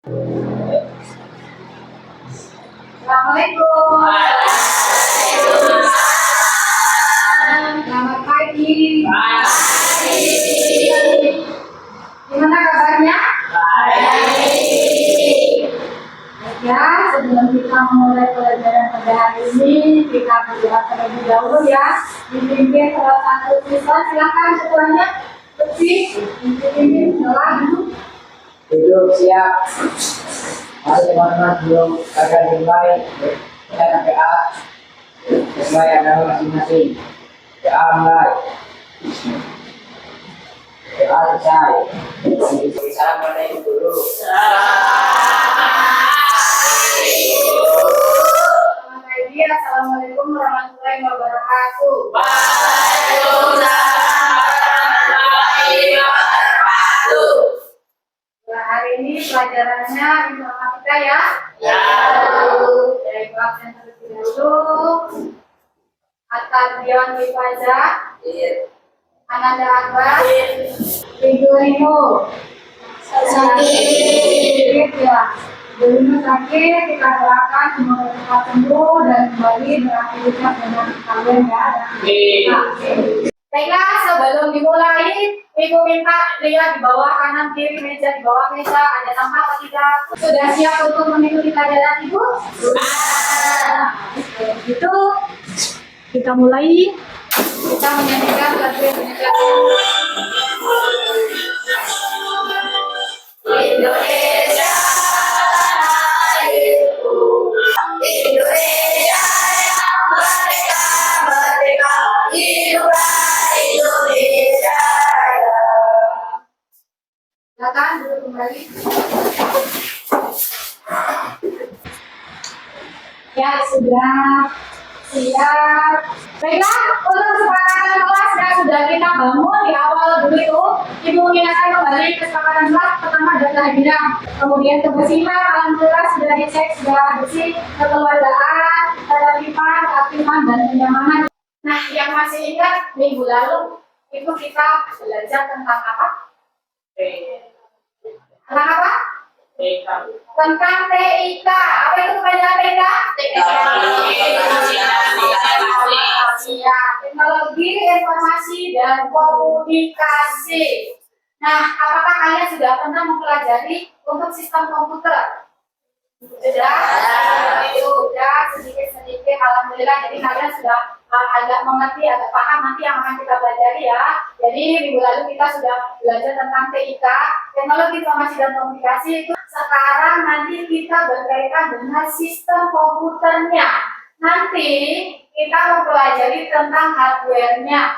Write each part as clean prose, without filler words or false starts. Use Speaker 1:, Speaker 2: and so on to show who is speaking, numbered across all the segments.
Speaker 1: Assalamualaikum. Selamat pagi. Gimana kabarnya? Ya, sebelum kita mulai pelajaran pada hari ini, kita berdoa terlebih dahulu ya. Dipimpin salah satu siswa, silakan semuanya bersih. Dipimpin doa dulu.
Speaker 2: Duduk siap. Mari teman-teman belum akan dimulai. Kita berdoa sesuai agama masing-masing. Doa mulai. Doa selesai. Assalamualaikum dulu.
Speaker 1: Assalamualaikum warahmatullahi wabarakatuh. Hari ini pelajarannya informatika ya. Dari kelas yang terlebih dahulu. At-Tarbiyah wal Hifadzah. Ananda Akbar. Ridho. Sakit ya. Dulu sakit, kita doakan semoga cepat sembuh dan kembali beraktivitas dengan kalian ya. Baiklah, sebelum dimulai, Ibu minta lihat di bawah kanan kiri meja, di bawah meja ada sampah atau tidak. Sudah siap untuk mengikuti pelajaran Ibu? Itu kita mulai. Kita menyanyikan lagu Indonesia. Indonesia. Indonesia yang merdeka, merdeka, hiduplah Indonesia. Silakan duduk kembali. Ya sudah siap. Baiklah, untuk kesepakatan kelas yang sudah kita bangun di awal dulu itu, Ibu mengingatkan kembali kesepakatan kelas pertama adalah kehadiran, kemudian kebersihan, alhamdulillah sudah dicek, sudah bersih, kekeluargaan, ketertiban, keaktifan, dan kenyamanan. Nah, yang masih ingat minggu lalu itu kita belajar tentang apa? Tentang apa? Tentang TIK. Apa itu kepanjangan TIK? Teknologi Informasi dan Komunikasi. Nah, apakah kalian sudah pernah mempelajari untuk sistem komputer? Sudah sedikit-sedikit. Alhamdulillah, jadi kalian sudah agak mengerti, agak paham nanti yang akan kita pelajari ya. Jadi minggu lalu kita sudah belajar tentang TIK, Teknologi Informasi dan Komunikasi. Itu sekarang nanti kita berkaitan dengan sistem komputernya. Nanti kita mempelajari tentang hardware-nya.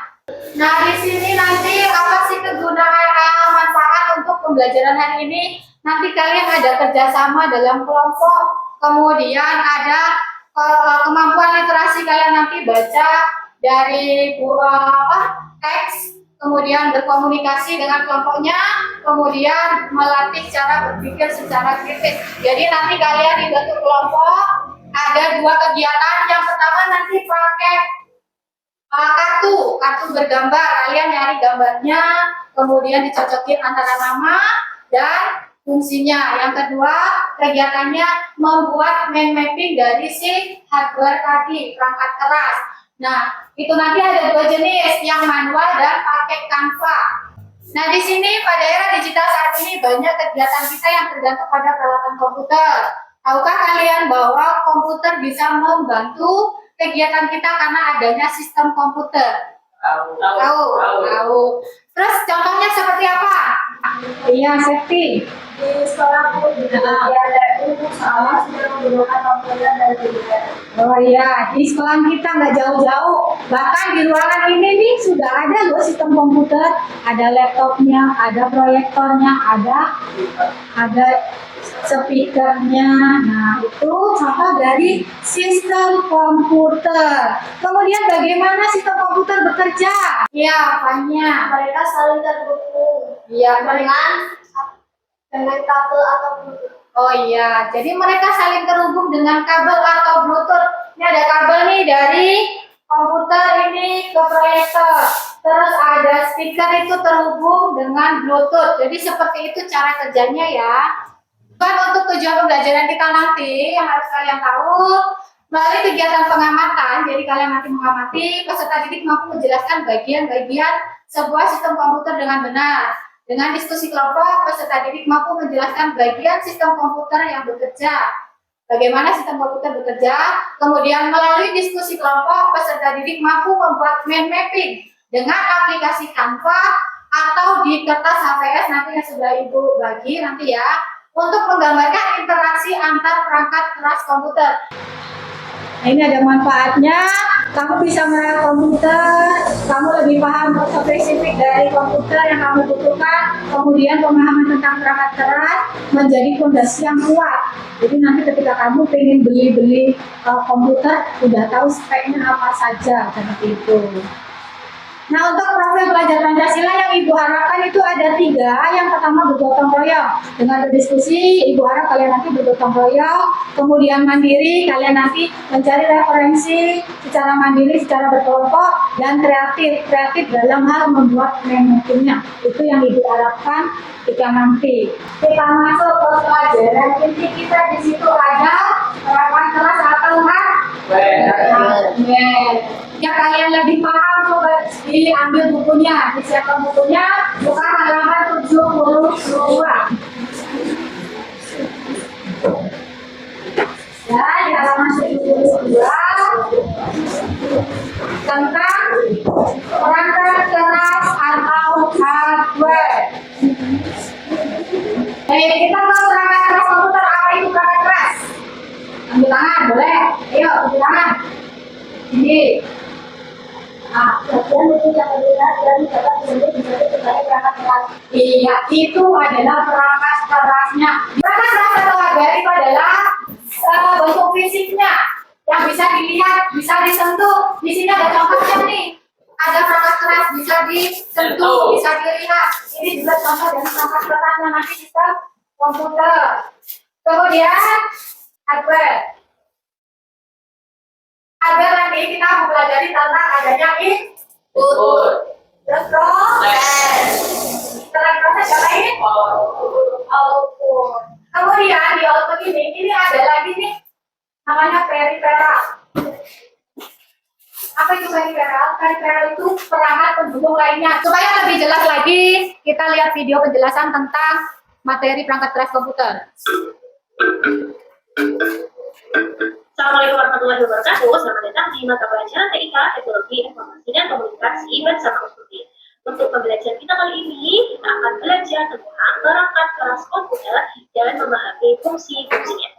Speaker 1: Nah, di sini nanti apa sih kegunaan manfaat untuk pembelajaran hari ini? Nanti kalian ada kerjasama dalam kelompok, kemudian ada kemampuan literasi, kalian nanti baca dari teks, kemudian berkomunikasi dengan kelompoknya, kemudian melatih cara berpikir secara kritis. Jadi nanti kalian dibentuk kelompok, ada dua kegiatan. Yang pertama nanti pakai kartu bergambar, kalian nyari gambarnya, kemudian dicocokin antara nama dan fungsinya. Yang kedua, kegiatannya membuat mind mapping dari si hardware tadi, perangkat keras. Nah, itu nanti ada dua jenis, yang manual dan pakai Canva. Nah, di sini pada era digital saat ini banyak kegiatan kita yang tergantung pada peralatan komputer. Tahukah kalian bahwa komputer bisa membantu kegiatan kita karena adanya sistem komputer? Tahu. Terus contohnya seperti apa? Iya, safety. Di sekolah pun ada soalnya sudah menggunakan komputer dan komputer. Oh iya, di sekolah kita nggak jauh-jauh. Bahkan di ruangan ini nih sudah ada loh sistem komputer. Ada laptopnya, ada proyektornya, ada speakernya. Nah, itu contoh dari sistem komputer. Kemudian bagaimana sistem komputer bekerja? Ya, banyak. Mereka saling terhubung. Iya, dengan kabel atau Bluetooth. Oh iya, jadi mereka saling terhubung dengan kabel atau Bluetooth. Ini ada kabel nih dari komputer ini ke proyektor. Terus ada speaker itu terhubung dengan Bluetooth. Jadi seperti itu cara kerjanya ya. Dan untuk pembelajaran kita nanti yang harus kalian tahu melalui kegiatan pengamatan. Jadi kalian nanti mengamati, peserta didik mampu menjelaskan bagian-bagian sebuah sistem komputer dengan benar. Dengan diskusi kelompok, peserta didik mampu menjelaskan bagian sistem komputer yang bekerja. Bagaimana sistem komputer bekerja? Kemudian melalui diskusi kelompok, peserta didik mampu membuat mind mapping dengan aplikasi Canva atau di kertas HVS nanti yang sudah Ibu bagi nanti ya, untuk menggambarkan interaksi antar perangkat keras komputer. Nah, ini ada manfaatnya, kamu bisa merawat komputer, kamu lebih paham spesifik dari komputer yang kamu butuhkan, kemudian pemahaman tentang perangkat keras menjadi fondasi yang kuat. Jadi nanti ketika kamu pengen beli komputer, udah tahu speknya apa saja, seperti itu. Nah, untuk profil belajar Pancasila yang Ibu harapkan itu ada 3. Yang pertama bergotong royong. Dengan berdiskusi, Ibu harap kalian nanti bergotong royong. Kemudian mandiri, kalian nanti mencari referensi secara mandiri, secara berkelompok, dan kreatif. Kreatif dalam hal membuat mappingnya. Itu yang Ibu harapkan jika nanti. Kita masuk ke pelajaran inti kita, di situ ada perangkat keras atau hardware. Ya, kalian lebih paham, coba diambil bukunya, disiapkan bukunya, buka halaman 72. Ya, di halaman 72 tentang perangkat keras atau hardware. Kita mau perangkat keras komputer, apa itu perangkat keras? Ambil tangan, boleh? Ayo, ambil tangan. Ini. Nah, bagian itu yang berbeda dari dapat disebut sebagai perangkat keras. Iya, itu adalah perangkat kerasnya. Perangkat keras atau hardware itu adalah bentuk fisiknya yang bisa dilihat, bisa disentuh. Di sini ada contohnya nih. Ada perangkat keras bisa disentuh, bisa dilihat. Ini juga contoh dari perangkat kerasnya nanti sistem komputer. Kemudian hardware. Agar nanti kita mempelajari tentang adanya input, terus proses, setelah proses apa ini? Output. Kemudian di output ini ada lagi nih, namanya periferal. Apa itu periferal? Periferal itu perangkat pendukung lainnya. Supaya lebih jelas lagi, kita lihat video penjelasan tentang materi perangkat keras komputer.
Speaker 3: Assalamualaikum warahmatullahi wabarakatuh. Selamat datang di mata pelajaran TIK Teknologi Informasi dan Komunikasi bersama Ustuti. Untuk pembelajaran kita kali ini, kita akan belajar tentang perangkat keras komputer dan memahami fungsi-fungsinya.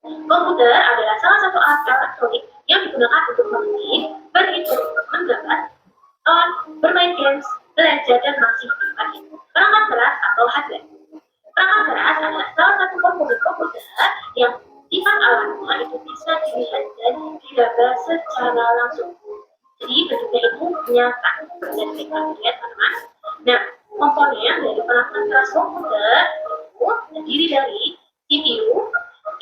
Speaker 3: Komputer adalah salah satu alat elektronik yang digunakan untuk mengetik, berhitung, menggambar, bermain games, belajar, dan masih banyak. Perangkat keras atau hardware. Perangkat keras adalah salah satu komponen komputer yang sifat alatnya itu bisa dilihat dan digambar secara langsung. Jadi bentuknya itu nyata dan kita lihat teman. Nah, komponen dari perangkat keras komputer itu terdiri dari CPU,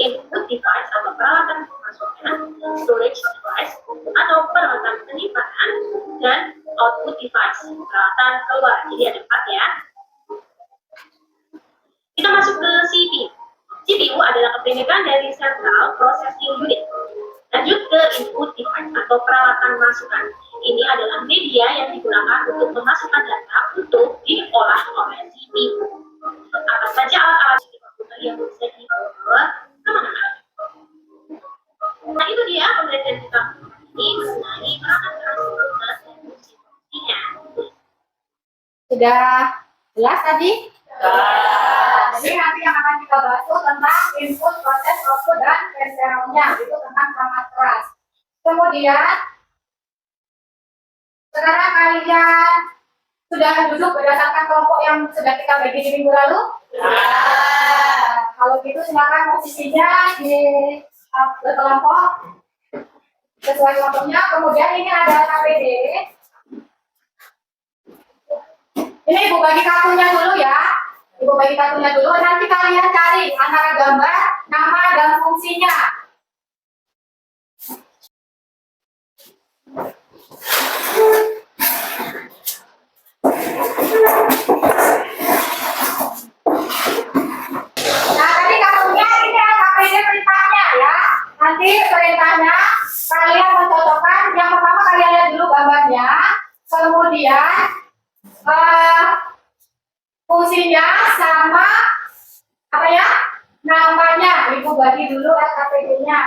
Speaker 3: input device atau peralatan pemasukan, storage device atau peralatan penyimpanan, dan output device, peralatan keluar. Jadi ada 4 ya. Kita masuk ke CPU. CPU adalah kependekan dari Central Processing Unit. Lanjut ke input device atau peralatan masukan. Ini adalah media yang digunakan untuk memasukkan data untuk diolah oleh CPU. Apa saja alat-alat di komputer yang bisa dibawa kemana-mana. Nah, itu dia pembelajaran kita ini mengenai perangkat keras komputer dan fungsi-fungsinya.
Speaker 1: Sudah jelas tadi? Jadi nanti yang akan kita bahas itu tentang input, proses, output, dan periferalnya, itu tentang perangkat keras. Kemudian sekarang kalian sudah duduk berdasarkan kelompok yang sudah kita bagi di minggu lalu? Kalau gitu silakan posisinya di berkelompok sesuai kelompoknya. Kemudian ini ada KPD. Ini Ibu bagi kartunya dulu ya. Ibu bagi kartunya dulu, nanti kalian cari antara gambar, nama, dan fungsinya. Nah, tadi beli dulu LKPD-nya.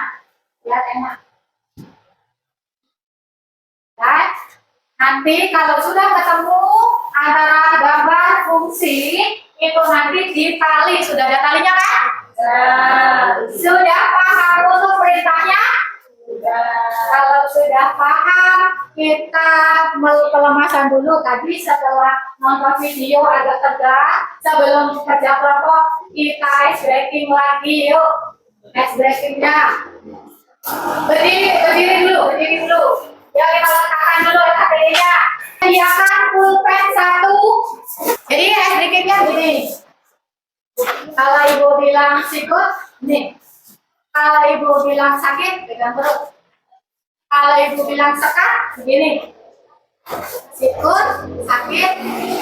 Speaker 1: Biar enak. Dan nanti kalau sudah ketemu antara gambar fungsi, itu nanti ditali. Sudah ada talinya kan? Sudah paham untuk perintahnya? Kalau sudah paham, kita pelemasan dulu. Tadi setelah nonton video agak tegak, sebelum kerja kelompok, kita ice breaking lagi. Yuk, ice breakingnya. Berdiri dulu. Ya, kita letakkan dulu LKPD-nya. Sediakan pulpen 1. Jadi ice breakingnya gini. Kalau ibu bilang sikut, nih. Kalau ibu bilang sakit, pegang perut. Kalau ibu bilang sekat, begini. Sikut, sakit,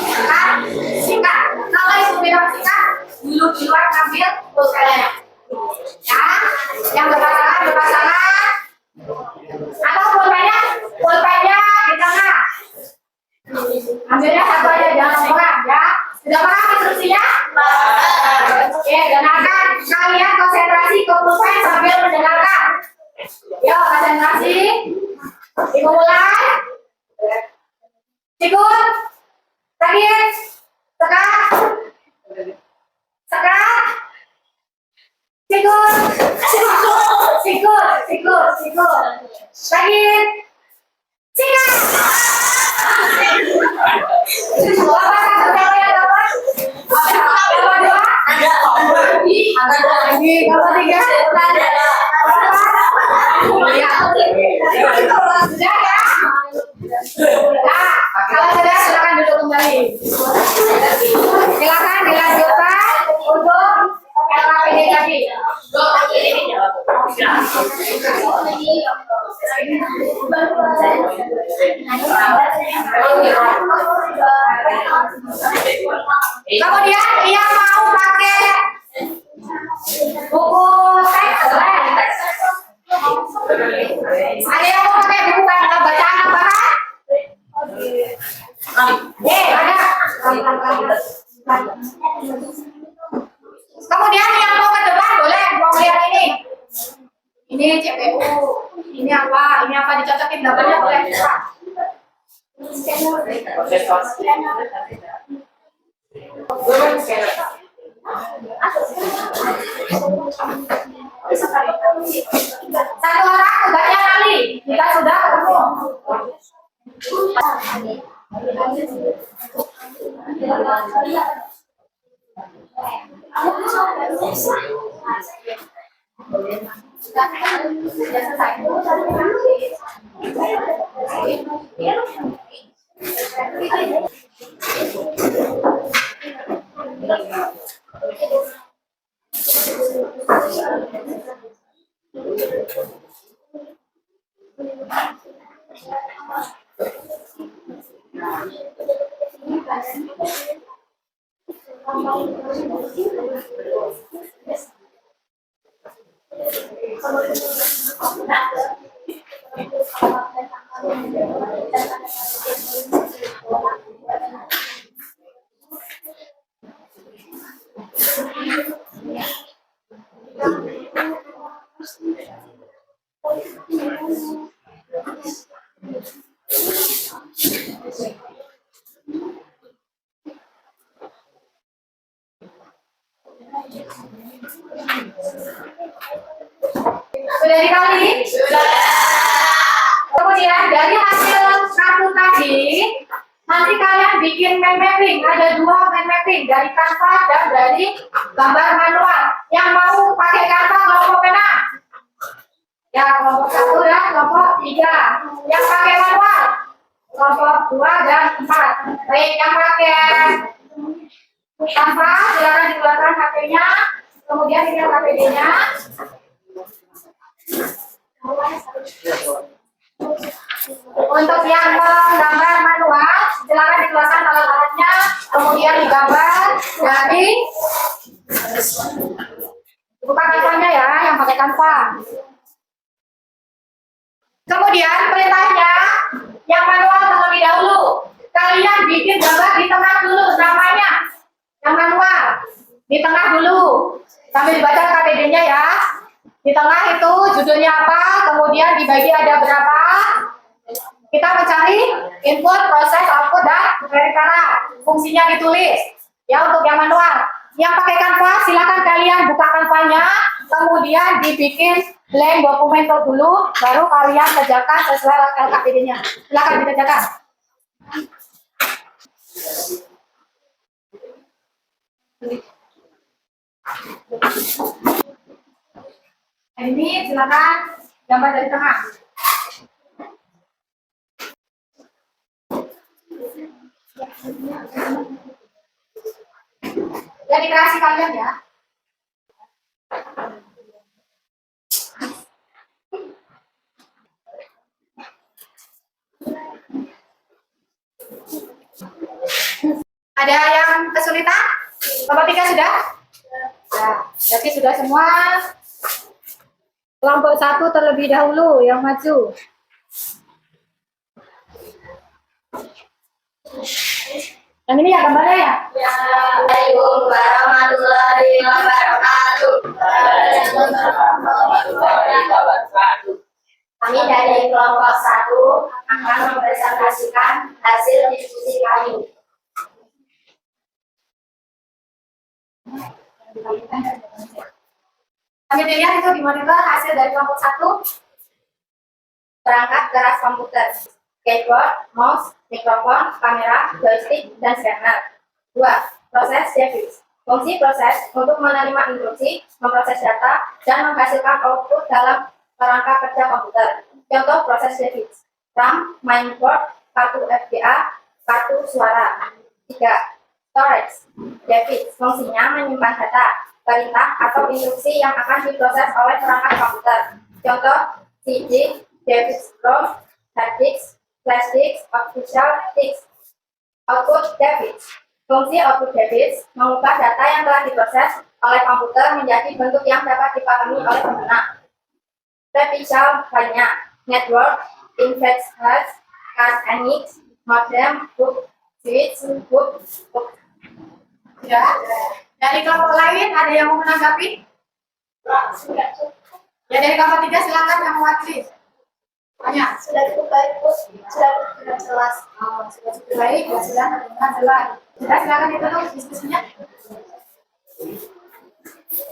Speaker 1: sekat, sikat. Kalau ibu bilang sikat, duluan ambil pulpennya. Ya, yang berpasangan. Atau pulpennya di tengah. Ambilnya satu aja, jangan orang ya. Sudah paham instruksinya? Oke, dengarkan. Kalian konsentrasi ke pulpen sambil mendengarkan. Yuk, konsentrasi. Ibu mulai. Sikut. Sakit. Sekat. Sikut. Sakit. Sikat. Kalau sudah, silakan duduk kembali. Silakan dilanjutkan untuk LKPD tadi. Kemudian yang mau pakai buku teks, ada yang mau pakai buku bacaan tambahan? Ada. Kemudian yang mau ke depan boleh mau lihat ini. Ini CPU. Ini apa dicocokin gambarnya boleh. Satu orang tugasnya kali. Jika sudah ketemu. Sudah dikali? Kemudian dari hasil kartu tadi, nanti kalian bikin mind mapping. Ada 2 mind mapping, dari Canva dan dari gambar manual. Yang mau pakai Canva kelompok pena? Ya, kelompok 1 dan kelompok 3. Yang pakai manual? Kelompok 2 dan 4. Baik, yang pakai Canva, silakan dikeluarkan HP-nya. Kemudian ini LKPD-nya. Untuk yang menggambar manual, silakan dikeluarkan alat-alatnya, kemudian digambar dari buka Canva-nya ya, yang pakai Canva. Kemudian perintahnya, yang manual terlebih dahulu, kalian bikin gambar di tengah dulu namanya, yang manual di tengah dulu, sambil dibaca KPD-nya ya. Di tengah itu judulnya apa, kemudian dibagi ada berapa. Kita mencari input, proses, output, dan perikara. Fungsinya ditulis. Ya, untuk yang manual. Yang pakai Canva, silakan kalian buka Canva-nya, kemudian dibikin blank dokumen dulu, baru kalian kerjakan sesuai LKPD-nya. Silakan dikerjakan. Ini silakan gambar dari tengah. Ya, di kreasi kalian ya. Ada yang kesulitan? Bapak tiga sudah? Ya, jadi sudah semua. Kelompok 1 terlebih dahulu yang maju. Yang ini ya gambarnya ya?
Speaker 4: Assalamualaikum warahmatullahi wabarakatuh. Kami dari kelompok 1 akan mempresentasikan hasil diskusi kami.
Speaker 1: Kami lihat itu di monitor hasil dari kelompok 1. Perangkat keras komputer, keyboard, mouse, mikrofon, kamera, joystick, dan scanner. 2. Proses device. Fungsi proses untuk menerima instruksi, memproses data, dan menghasilkan output dalam perangkat kerja komputer. Contoh proses device: RAM, mainboard, kartu FPGA, kartu suara. 3. Storage. Device. Fungsinya menyimpan data, perintah, atau instruksi yang akan diproses oleh perangkat komputer. Contoh CD, device ROM, hard disk, flash disk, official disk. Output device. Fungsi output device mengubah data yang telah diproses oleh komputer menjadi bentuk yang dapat dipahami oleh pengguna. Official banyak: network, interface, card NX, modem, book, switch, book. Ya. Dari kelompok lain ada yang mau menanggapi? Ya, dari kelompok 3 silakan yang mewakili. Banyak.
Speaker 4: Sudah cukup baik, Bu. Sudah cukup jelas.
Speaker 1: Sudah cukup baik, ya sudah terdengar jelas. Sudah silakan ditutup diskusinya.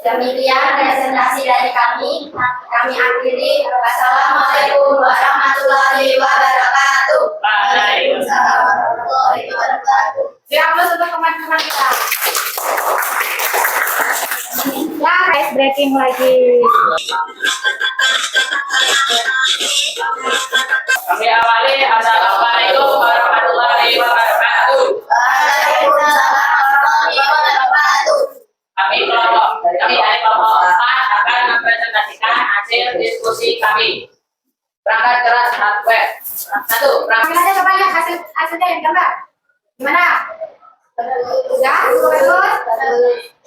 Speaker 4: Demikian presentasi dari kami. Kami akhiri. Wassalamualaikum warahmatullahi wabarakatuh. Waalaikumsalam warahmatullahi wabarakatuh.
Speaker 1: Siap untuk teman-teman kita. Ya, ice breaking lagi.
Speaker 5: Kami awali. Assalamualaikum warahmatullahi wabarakatuh.
Speaker 4: Waalaikumsalam warahmatullahi wabarakatuh.
Speaker 5: Kami dari kelompok 4 akan mempresentasikan hasil diskusi kami. Perangkat keras hardware. 1.
Speaker 1: Ambil aja coba ya hasilnya yang gambar. Gimana? Ya, bagus.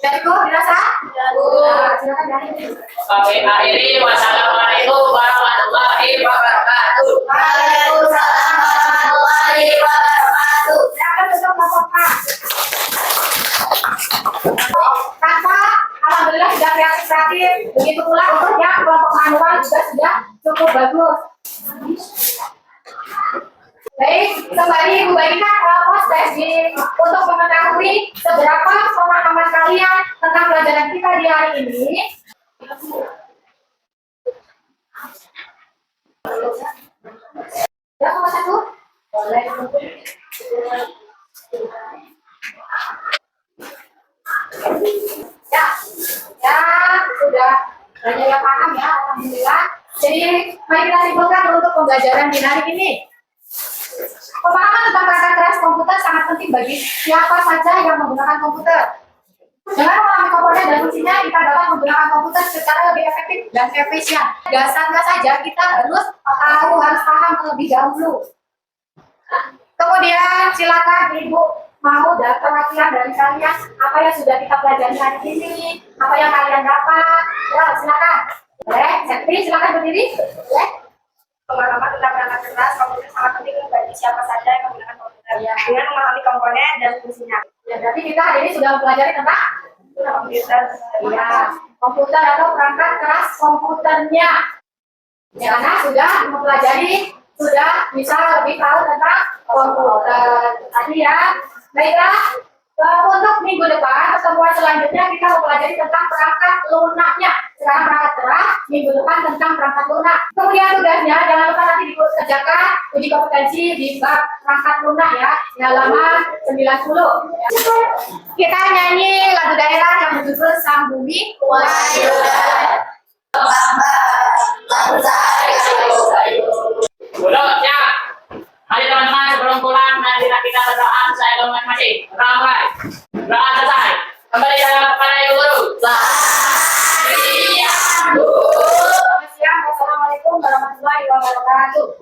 Speaker 1: Jadiku dirasa? Nah, silakan dari ini.
Speaker 5: Kami akhiri. Wassalamualaikum warahmatullahi wabarakatuh.
Speaker 4: Waalaikumsalam warahmatullahi wabarakatuh.
Speaker 1: Silakan tutup kelompok A. Tanpa, alhamdulillah sudah kreatif. Begitu pula untuk yang kelompok manual juga sudah cukup bagus. Baik, kembali Ibu bagikan kelompok staging untuk mengetahui seberapa pemahaman kalian tentang pelajaran kita di hari ini. Ya, kelompok 1? Boleh. Ya, sudah banyak yang paham ya, alhamdulillah. Jadi, mari kita simpulkan untuk pembelajaran di hari ini. Pemahaman tentang perangkat keras komputer sangat penting bagi siapa saja yang menggunakan komputer. Dengan memahami komponen dan fungsinya, kita dapat menggunakan komputer secara lebih efektif dan efisien. Dasarnya saja kita harus paham terlebih dahulu. Kemudian silakan Ibu mau dan perwakilan dari kalian apa yang sudah kita pelajari hari ini, apa yang kalian dapat. Ya, silakan. Boleh, Septi, silakan berdiri. Boleh.
Speaker 6: Pemahaman tentang perangkat keras komputer sangat penting bagi siapa saja yang menggunakan komputer dengan memahami komponen dan fungsinya.
Speaker 1: Ya, berarti kita hari ini sudah mempelajari tentang
Speaker 6: komputer.
Speaker 1: ya, komputer atau perangkat keras komputernya. Ya, karena sudah mempelajari, sudah bisa lebih tahu tentang komputer. Tadi ya, baiklah. Untuk minggu depan, pertemuan selanjutnya kita mempelajari tentang perangkat lunaknya. Sekarang perangkat keras, minggu depan tentang perangkat lunak. Kemudian tugasnya, jangan lupa nanti dikerjakan uji kompetensi di bab perangkat lunak ya, di halaman 90. Kita nyanyi lagu daerah yang berjudul Sang Bumi Wayu.
Speaker 5: Duduk, siap. Mari teman-teman sebelum pulang, mari kita berdoa saya masing-masing. Ramai. Doa selesai. Kembali dalam kepada Ibu Guru.
Speaker 1: Selamat siang, Assalamualaikum warahmatullahi wabarakatuh.